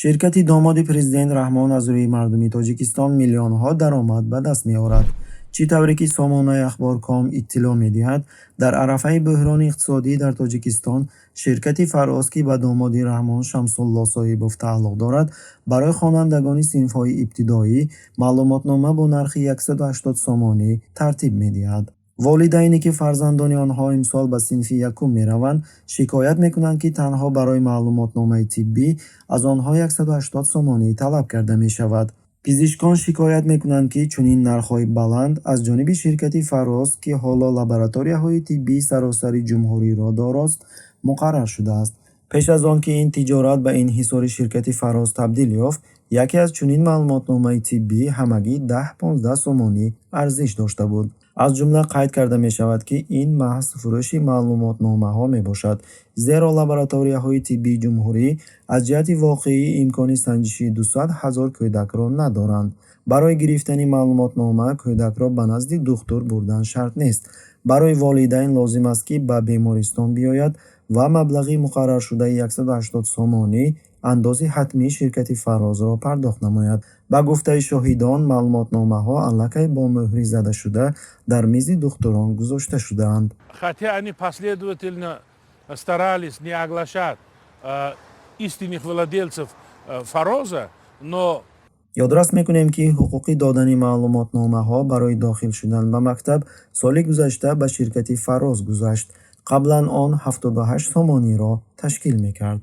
ширкати домоди президент Раҳмон аз рӯи мардуми Тоҷикистон миллионҳо даромад ба даст меорад. чӣ тавре ки сомонаи Ахборком иттилоъ медиҳад, дар арафаи бӯҳрони иқтисодӣ дар Тоҷикистон, ширкати Фароз, ки ба домоди Раҳмон Шамсулло Соҳибов тааллуқ дорад, барои хонандагони синфҳои ибтидоӣ маълумотнома бо нархи 180 сомонӣ тартиб медиҳад. волидайне ки фарзандони онҳо имсол ба синфи якум мераванд, шикоят мекунанд ки танҳо барои маълумотномаи тиббӣ аз онҳо 180 сомонӣ талаб карда мешавад. пизишкон шикоят мекунанд ки чунин нархҳои баланд аз ҷониби ширкати Фароз, ки ҳоло лабораторияҳои тиббии саросари ҷумҳуриро дорост, муқаррар шудааст. пеш аз он ки ин тиҷорат ба инҳисори ширкати Фароз табдил ёфт, яке аз чунин маълумотномаи тиббӣ ҳамагӣ 10-15 сомонӣ арзиш дошта буд. аз ҷумла қайд карда мешавад, ки ин маҳз фурӯши маълумотномаҳо мебошад, зеро лабораторияҳои тиббии ҷумҳурӣ аз ҷиҳати воқеӣ имкони санҷиши 200 000 кӯдакро надоранд. барои гирифтани маълумотнома кӯдакро ба назди духтур бурдан шарт нест. барои волидайн лозим аст, ки ба бемористон биёяд ва маблағи муқарраршудаи 180 сомонӣ андози ҳатмии ширкати Фарозро пардохт намояд. ба гуфтаи шоҳидон, маълумотномаҳо аллакай бо муҳри задашуда дар мизи духтурон гузошта шудаанд. Хотя они последовательно старались не оглашать истинных владельцев Фароза, но ёдрас мекунем, ки ҳуқуқи додани маълумотномаҳо барои дохил шудан ба мактаб соли гузашта ба ширкати Фароз гузашт. қаблан он 78 сомониро ташкил мекард.